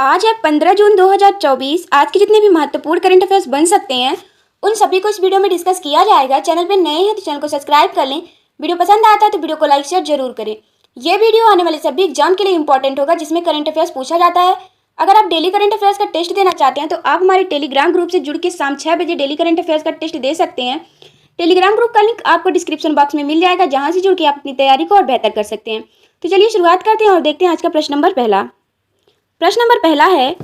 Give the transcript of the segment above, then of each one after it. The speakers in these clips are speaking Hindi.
आज है 15 जून 2024। आज के जितने भी महत्वपूर्ण करंट अफेयर्स बन सकते हैं उन सभी को इस वीडियो में डिस्कस किया जाएगा। चैनल पे नए हैं तो चैनल को सब्सक्राइब कर लें। वीडियो पसंद आता है तो वीडियो को लाइक शेयर जरूर करें। यह वीडियो आने वाले सभी एग्जाम के लिए इंपॉर्टेंट होगा जिसमें करंट अफेयर्स पूछा जाता है। अगर आप डेली करंट अफेयर्स का टेस्ट देना चाहते हैं तो आप हमारे टेलीग्राम ग्रुप से जुड़ के शाम 6 बजे डेली करंट अफेयर्स का टेस्ट दे सकते हैं। टेलीग्राम ग्रुप का लिंक आपको डिस्क्रिप्शन बॉक्स में मिल जाएगा, जहां से जुड़ के आप अपनी तैयारी को और बेहतर कर सकते हैं। तो चलिए शुरुआत करते हैं और देखते हैं आज का प्रश्न नंबर पहला है,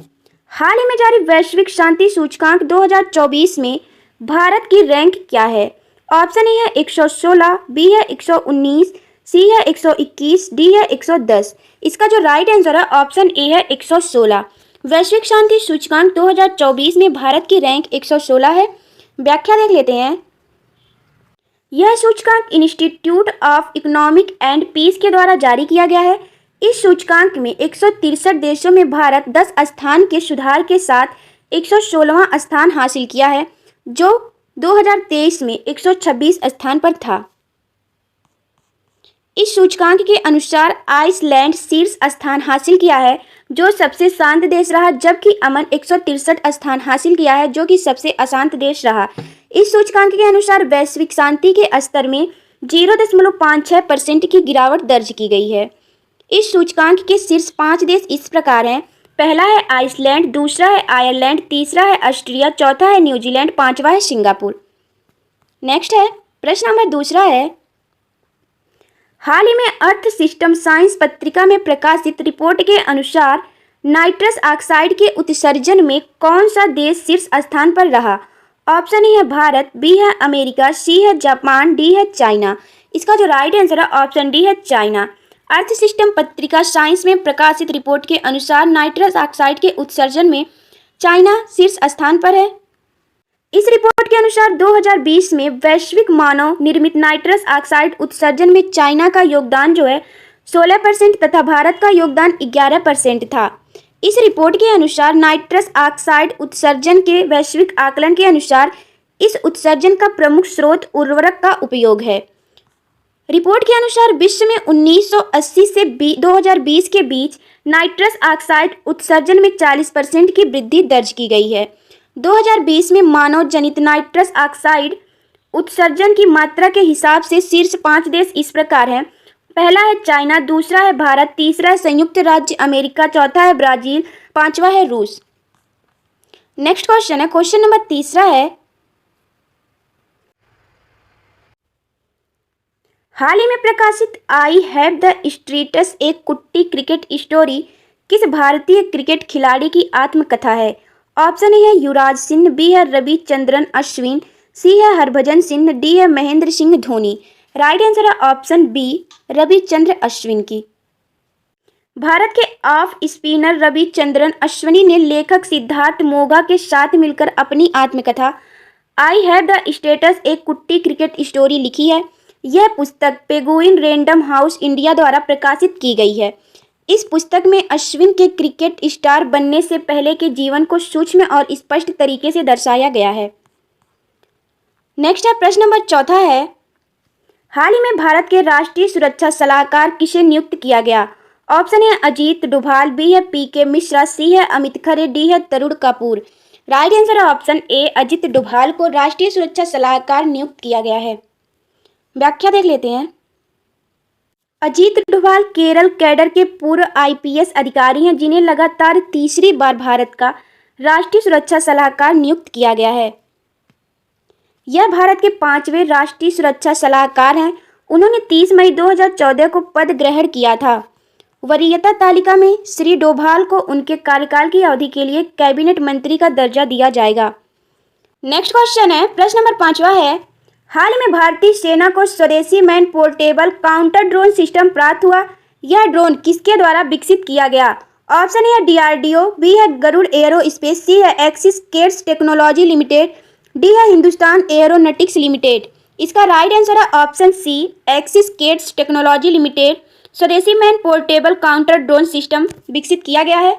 हाल ही में जारी वैश्विक शांति सूचकांक 2024 में भारत की रैंक क्या है? ऑप्शन ए है 116, बी है 119, सी है 121, डी है 110। इसका जो राइट आंसर है ऑप्शन ए है 116। वैश्विक शांति सूचकांक 2024 में भारत की रैंक 116 है। व्याख्या देख लेते हैं। यह सूचकांक Institute of Economic and Peace के द्वारा जारी किया गया है। इस सूचकांक में 163 देशों में भारत 10 स्थान के सुधार के साथ 116वां स्थान हासिल किया है, जो 2023 में 126 स्थान पर था। इस सूचकांक के अनुसार आइसलैंड शीर्ष स्थान हासिल किया है, जो सबसे शांत देश रहा, जबकि अमन 163 स्थान हासिल किया है, जो कि सबसे अशांत देश रहा। इस सूचकांक के अनुसार वैश्विक शांति के स्तर में 0.56% की गिरावट दर्ज की गई है। इस सूचकांक के शीर्ष 5 देश इस प्रकार हैं। पहला है आइसलैंड, दूसरा है आयरलैंड, तीसरा है ऑस्ट्रिया, चौथा है न्यूजीलैंड, पांचवा है सिंगापुर। नेक्स्ट है प्रश्न नंबर दूसरा है, हाल ही में अर्थ सिस्टम साइंस पत्रिका में प्रकाशित रिपोर्ट के अनुसार नाइट्रस ऑक्साइड के उत्सर्जन में कौन सा देश शीर्ष स्थान पर रहा? ऑप्शन ए है भारत, बी है अमेरिका, सी है जापान, डी है चाइना। इसका जो राइट आंसर है ऑप्शन डी है चाइना। अर्थ सिस्टम पत्रिका साइंस में प्रकाशित रिपोर्ट के अनुसार नाइट्रस ऑक्साइड के उत्सर्जन में चाइना शीर्ष स्थान पर है। इस रिपोर्ट के अनुसार 2020 में वैश्विक मानव निर्मित नाइट्रस ऑक्साइड उत्सर्जन में चाइना का योगदान जो है 16% तथा भारत का योगदान 11% था। इस रिपोर्ट के अनुसार नाइट्रस ऑक्साइड उत्सर्जन के वैश्विक आकलन के अनुसार इस उत्सर्जन का प्रमुख स्रोत उर्वरक का उपयोग है। रिपोर्ट के अनुसार विश्व में 1980 से 2020 के बीच नाइट्रस ऑक्साइड उत्सर्जन में 40% की वृद्धि दर्ज की गई है। 2020 में मानव जनित नाइट्रस ऑक्साइड उत्सर्जन की मात्रा के हिसाब से शीर्ष 5 देश इस प्रकार हैं। पहला है चाइना, दूसरा है भारत, तीसरा है संयुक्त राज्य अमेरिका, चौथा है ब्राजील, पांचवा है रूस। नेक्स्ट क्वेश्चन है, क्वेश्चन नंबर तीसरा है, हाल ही में प्रकाशित आई हैव द स्ट्रीट्स एक कुट्टी क्रिकेट स्टोरी किस भारतीय क्रिकेट खिलाड़ी की आत्मकथा है? ऑप्शन ए है युवराज सिंह, बी है रविचंद्रन अश्विन, सी है हरभजन सिंह, डी है महेंद्र सिंह धोनी। राइट आंसर है ऑप्शन बी रविचंद्र अश्विन की। भारत के ऑफ स्पिनर रविचंद्रन अश्विनी ने लेखक सिद्धार्थ मोगा के साथ मिलकर अपनी आत्मकथा आई हैव द स्टेटस एक कुट्टी क्रिकेट स्टोरी लिखी है। यह पुस्तक पेंगुइन रैंडम हाउस इंडिया द्वारा प्रकाशित की गई है। इस पुस्तक में अश्विन के क्रिकेट स्टार बनने से पहले के जीवन को सूक्ष्म और स्पष्ट तरीके से दर्शाया गया है। नेक्स्ट है प्रश्न नंबर चौथा है, हाल ही में भारत के राष्ट्रीय सुरक्षा सलाहकार किसे नियुक्त किया गया? Option A Ajit Doval, B है पीके मिश्रा, सी है अमित खरे, डी है तरुण कपूर। राइट आंसर है ऑप्शन ए अजीत डोभाल को राष्ट्रीय सुरक्षा सलाहकार नियुक्त किया गया है। व्याख्या देख लेते हैं। अजीत डोभाल केरल कैडर के पूर्व आईपीएस अधिकारी हैं, जिन्हें लगातार तीसरी बार भारत का राष्ट्रीय सुरक्षा सलाहकार नियुक्त किया गया है। यह भारत के 5वें राष्ट्रीय सुरक्षा सलाहकार हैं। उन्होंने 30 मई 2014 को पद ग्रहण किया था। वरीयता तालिका में श्री डोभाल को उनके कार्यकाल की अवधि के लिए कैबिनेट मंत्री का दर्जा दिया जाएगा। नेक्स्ट क्वेश्चन है, प्रश्न नंबर 5वां है, हाल ही में भारतीय सेना को स्वदेशी man portable counter drone system प्राप्त हुआ। यह ड्रोन किसके द्वारा विकसित किया गया? ऑप्शन ए है डीआरडीओ, बी है गरुड़ एरोस्पेस, सी है Axiscades technology limited, D है हिंदुस्तान एरोनॉटिक्स लिमिटेड। इसका राइट आंसर है option C Axiscades technology limited स्वदेशी man portable counter drone system विकसित किया गया है।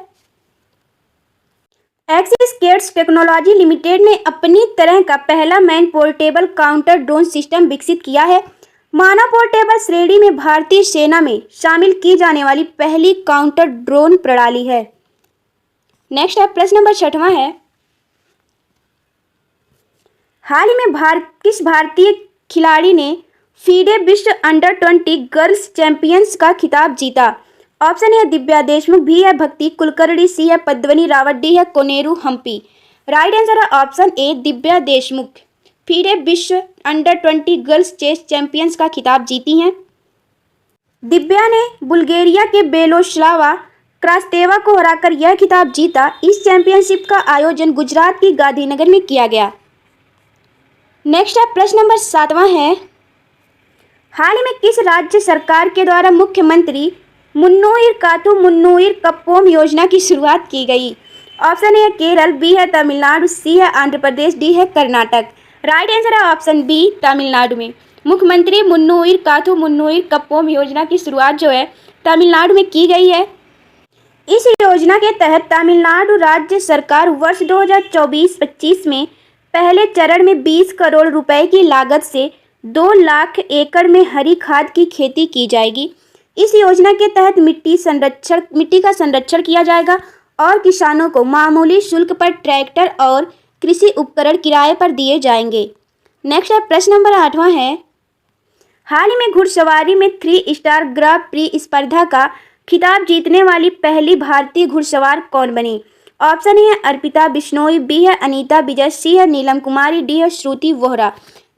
एक्सिस केट्स टेक्नोलॉजी लिमिटेड ने अपनी तरह का पहला man portable counter drone system विकसित किया है। मानव पोर्टेबल श्रेणी में भारतीय सेना में शामिल की जाने वाली पहली काउंटर ड्रोन प्रणाली है। नेक्स्ट है प्रश्न नंबर 6वां है, हाल ही में किस भारतीय खिलाड़ी ने फीडे विश्व अंडर-20 गर्ल्स चैंपियंस का खिताब जीता? ऑप्शन ए है दिव्या देशमुख, बी है भक्ति कुलकर्णी, सी है पद्मनी रावत, डी है कोनेरू हम्पी। राइट आंसर है ऑप्शन ए दिव्या देशमुख, फीडे विश्व अंडर-20 गर्ल्स चेस चैंपियंस का खिताब जीती हैं। दिव्या ने बुल्गारिया के बेलोस्लावा क्रास्तेवा को हराकर यह खिताब जीता। इस चैंपियनशिप का आयोजन गुजरात की गांधीनगर में किया गया। नेक्स्ट है प्रश्न नंबर 7वां है, हाल ही में किस राज्य सरकार के द्वारा मुख्यमंत्री मुन्नुइर काथु मुन्नुइर कप्पोम योजना की शुरुआत की गई? ऑप्शन ए है केरल, बी है तमिलनाडु, सी है आंध्र प्रदेश, डी है कर्नाटक। राइट आंसर है ऑप्शन बी तमिलनाडु में मुख्यमंत्री मुन्नुइर काथु मुन्नुइर कप्पोम योजना की शुरुआत जो है तमिलनाडु में की गई है। इस योजना के तहत तमिलनाडु राज्य सरकार वर्ष 2024-25 में पहले चरण में 20 करोड़ रुपए की लागत से 2 लाख एकड़ में हरी खाद की खेती की जाएगी। इस योजना के तहत मिट्टी का संरक्षण किया जाएगा और किसानों को मामूली शुल्क पर ट्रैक्टर और कृषि उपकरण किराए पर दिए जाएंगे। नेक्स्ट है प्रश्न नंबर 8वां है, हाल ही में घुड़सवारी में 3 स्टार ग्रां प्री स्पर्धा का खिताब जीतने वाली पहली भारतीय घुड़सवार कौन बनी? ऑप्शन ए है अर्पिता बिश्नोई, बी है अनीता विजय, सी है नीलम कुमारी, डी है श्रुति वोहरा।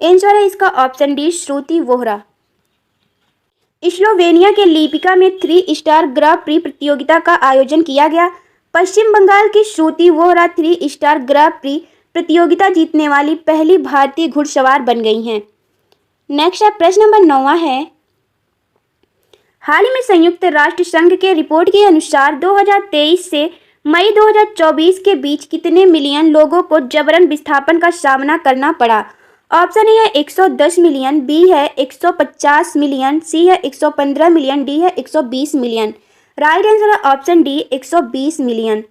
आंसर है इसका ऑप्शन डी श्रुति वोहरा। स्लोवेनिया के लिपिका में 3 स्टार ग्रां प्री प्रतियोगिता का आयोजन किया गया। पश्चिम बंगाल की श्रुति वोहरा 3 स्टार ग्रां प्री प्रतियोगिता जीतने वाली पहली भारतीय घुड़सवार बन गई हैं। नेक्स्ट है प्रश्न नंबर 9वां है, हाल ही में संयुक्त राष्ट्र संघ के रिपोर्ट के अनुसार 2023 से मई 2024 के बीच कितने मिलियन लोगों को जबरन विस्थापन का सामना करना पड़ा? ऑप्शन ए है 110 मिलियन, बी है 150 मिलियन, सी है 115 मिलियन, डी है 120 मिलियन। राइट आंसर है ऑप्शन डी 120 मिलियन।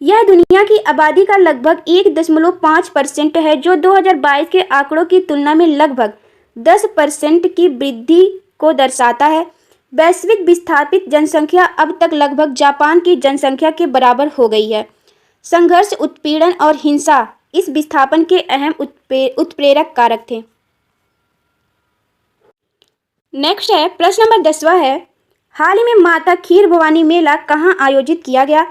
यह दुनिया की आबादी का लगभग 1.5% है, जो 2022 के आंकड़ों की तुलना में लगभग 10% की वृद्धि को दर्शाता है। वैश्विक विस्थापित जनसंख्या अब तक लगभग जापान की जनसंख्या के बराबर हो गई है। संघर्ष, उत्पीड़न और हिंसा इस विस्थापन के अहम उत्प्रेरक कारक थे। नेक्स्ट है प्रश्न नंबर 10वां है, हाल ही में माता खीर भवानी मेला कहाँ आयोजित किया गया?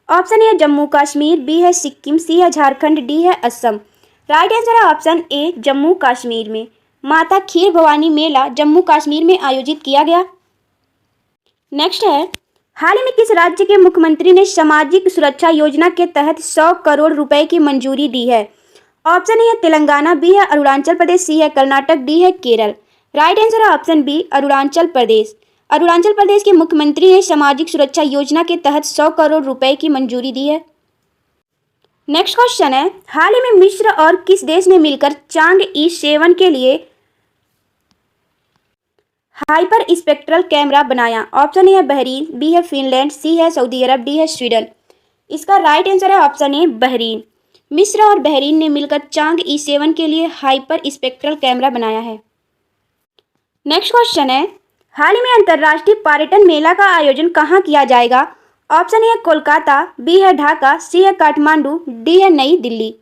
Option A Jammu Kashmir, B है सिक्किम, सी है झारखंड, डी है असम। राइट आंसर है ऑप्शन ए जम्मू कश्मीर में माता खीर भवानी मेला जम्मू कश्मीर में आयोजित किया गया। नेक्स्ट है, हाल ही में किस राज्य के मुख्यमंत्री ने सामाजिक सुरक्षा योजना के तहत 100 करोड़ रुपए की मंजूरी दी है? ऑप्शन ए है तेलंगाना, बी है अरुणाचल प्रदेश, सी है कर्नाटक, डी है केरल। राइट आंसर है ऑप्शन बी अरुणाचल प्रदेश। अरुणाचल प्रदेश के मुख्यमंत्री ने सामाजिक सुरक्षा योजना के तहत 100 करोड़ रुपए की मंजूरी दी है। नेक्स्ट क्वेश्चन है, हाल ही में मिस्र और किस देश ने मिलकर चांद-ई 7 के लिए हाइपर स्पेक्ट्रल कैमरा बनाया? ऑप्शन ए है बहरीन, बी है फिनलैंड, सी है सऊदी अरब, डी है स्वीडन। इसका राइट आंसर है ऑप्शन ए बहरीन। मिस्र और बहरीन ने मिलकर चांद-ई 7 के लिए हाइपर स्पेक्ट्रल कैमरा बनाया है। नेक्स्ट क्वेश्चन है, हाल ही में अंतर्राष्ट्रीय पर्यटन मेला का आयोजन कहाँ किया जाएगा? ऑप्शन ए है कोलकाता, बी है ढाका, सी है काठमांडू, डी है नई दिल्ली।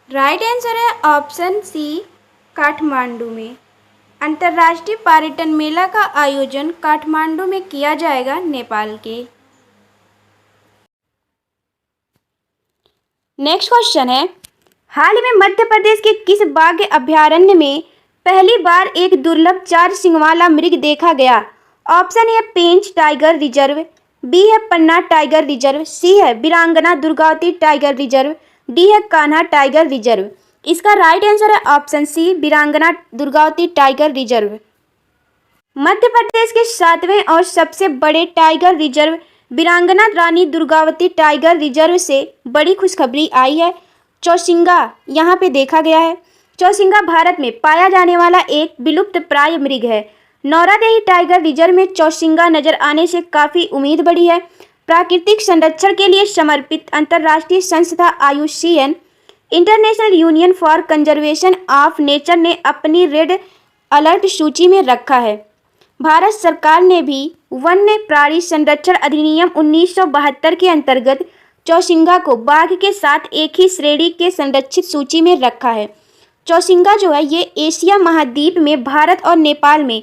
राइट आंसर है ऑप्शन सी काठमांडू में। अंतर्राष्ट्रीय पर्यटन मेला का आयोजन काठमांडू में किया जाएगा, नेपाल के। नेक्स्ट क्वेश्चन है, हाल ही में मध्य प्रदेश के किस बाघ अभयारण्य में पहली बार एक दुर्लभ 4 सींग वाला मृग देखा गया? Option A Pench tiger reserve, B है पन्ना टाइगर रिजर्व, सी है वीरांगना दुर्गावती टाइगर रिजर्व, डी है कान्हा टाइगर रिजर्व। इसका राइट आंसर है ऑप्शन सी वीरांगना दुर्गावती टाइगर रिजर्व। मध्य प्रदेश के 7वें और सबसे बड़े टाइगर रिजर्व वीरांगना रानी दुर्गावती टाइगर रिजर्व से बड़ी खुशखबरी आई है। चौसिंगा यहाँ पे देखा गया है। चौसिंगा भारत में पाया जाने वाला एक विलुप्त प्राय मृग है। नौरादेही टाइगर रिजर्व में चौसिंगा नजर आने से काफ़ी उम्मीद बढ़ी है। प्राकृतिक संरक्षण के लिए समर्पित अंतर्राष्ट्रीय संस्था IUCN international union for conservation of nature ने अपनी रेड अलर्ट सूची में रखा है। भारत सरकार ने भी वन्य प्राणी संरक्षण अधिनियम 1972 के अंतर्गत चौसिंगा को बाघ के साथ एक ही श्रेणी के संरक्षित सूची में रखा है। चौसिंगा जो है ये एशिया महाद्वीप में भारत और नेपाल में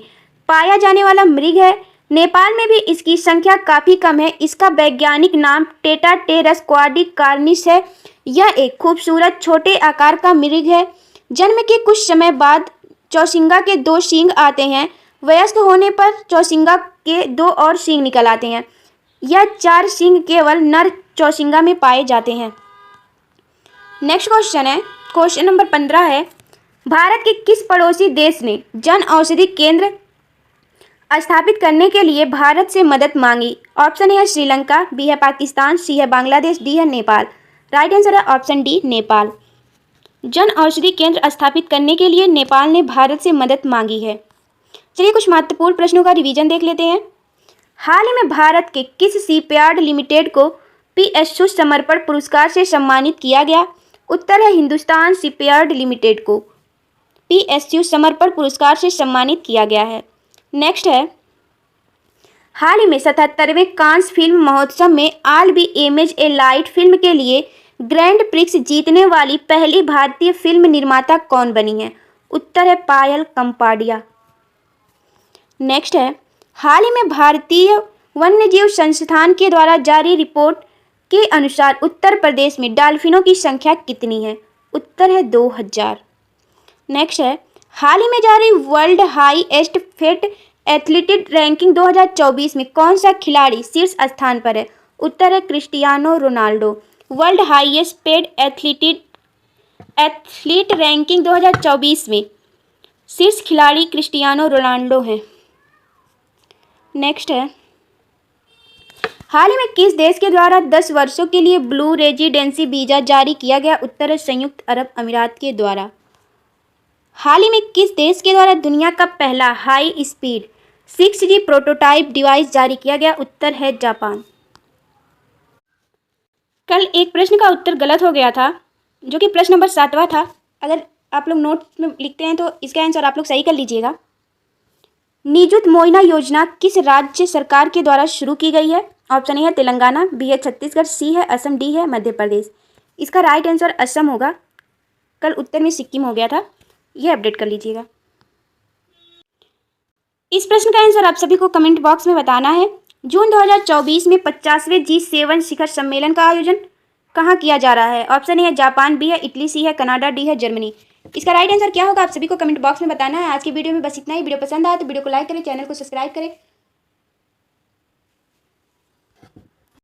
पाया जाने वाला मृग है। नेपाल में भी इसकी संख्या काफ़ी कम है। इसका वैज्ञानिक नाम टेटाटेरस क्वाड्रिकार्निस है। यह एक खूबसूरत छोटे आकार का मृग है। जन्म के कुछ समय बाद चौसिंगा के 2 सींग आते हैं। वयस्क होने पर चौसिंगा के 2 और सींग निकल आते हैं। यह 4 सींग केवल नर चौसिंगा में पाए जाते हैं। नेक्स्ट क्वेश्चन है, क्वेश्चन नंबर 15 है, भारत के किस पड़ोसी देश ने जन औषधि केंद्र स्थापित करने के लिए भारत से मदद मांगी? ऑप्शन ए है श्रीलंका, बी है पाकिस्तान, सी है बांग्लादेश, डी है नेपाल। राइट आंसर है ऑप्शन डी, नेपाल। जन औषधि केंद्र स्थापित करने के लिए नेपाल ने भारत से मदद मांगी है। चलिए कुछ महत्वपूर्ण प्रश्नों का रिवीजन देख लेते हैं। हाल ही में भारत के किस शिपयार्ड लिमिटेड को पीएसयू समर्पण पुरस्कार से सम्मानित किया गया? उत्तर है हिंदुस्तान शिपयार्ड लिमिटेड को पीएसयू समर्पण पुरस्कार से सम्मानित किया गया है। नेक्स्ट है, हाल ही में 77वें कांस फिल्म महोत्सव में all B image A light film के लिए ग्रैंड प्रिक्स जीतने वाली पहली भारतीय फिल्म निर्माता कौन बनी है? उत्तर है पायल कम्पाडिया। नेक्स्ट है, हाल ही में भारतीय वन्यजीव संस्थान के द्वारा जारी रिपोर्ट के अनुसार उत्तर प्रदेश में डॉल्फिनों की संख्या कितनी है? उत्तर है 2000। नेक्स्ट है, हाल ही में जारी world highest paid athlete ranking 2024 में कौन सा खिलाड़ी शीर्ष स्थान पर है? उत्तर है Cristiano Ronaldo. World highest paid athlete ranking 2024 में शीर्ष खिलाड़ी क्रिस्टियानो रोनाल्डो हैं। नेक्स्ट है, हाल ही में किस देश के द्वारा 10 वर्षों के लिए ब्लू रेजिडेंसी वीज़ा जारी किया गया? उत्तर है संयुक्त अरब अमीरात के द्वारा। हाल ही में किस देश के द्वारा दुनिया का पहला high speed 6G prototype device जारी किया गया? उत्तर है जापान। कल एक प्रश्न का उत्तर गलत हो गया था, जो कि प्रश्न नंबर 7वां था। अगर आप लोग नोट में लिखते हैं तो इसका आंसर आप लोग सही कर लीजिएगा। निजुत मोइना योजना किस राज्य सरकार के द्वारा शुरू की गई है? ऑप्शन ए है तेलंगाना, बी है छत्तीसगढ़, सी है असम, डी है मध्य प्रदेश। इसका राइट आंसर असम होगा। कल उत्तर में सिक्किम हो गया था, यह अपडेट कर लीजिएगा। इस प्रश्न का आंसर आप सभी को कमेंट बॉक्स में बताना है। जून 2024 में 50वें G7 शिखर सम्मेलन का आयोजन कहाँ किया जा रहा है? ऑप्शन ए है जापान, बी है इटली, सी है कनाडा, डी है जर्मनी। इसका राइट आंसर क्या होगा आप सभी को कमेंट बॉक्स में बताना है। आज की वीडियो में बस इतना ही। वीडियो पसंद आया तो वीडियो को लाइक करें, चैनल को सब्सक्राइब करें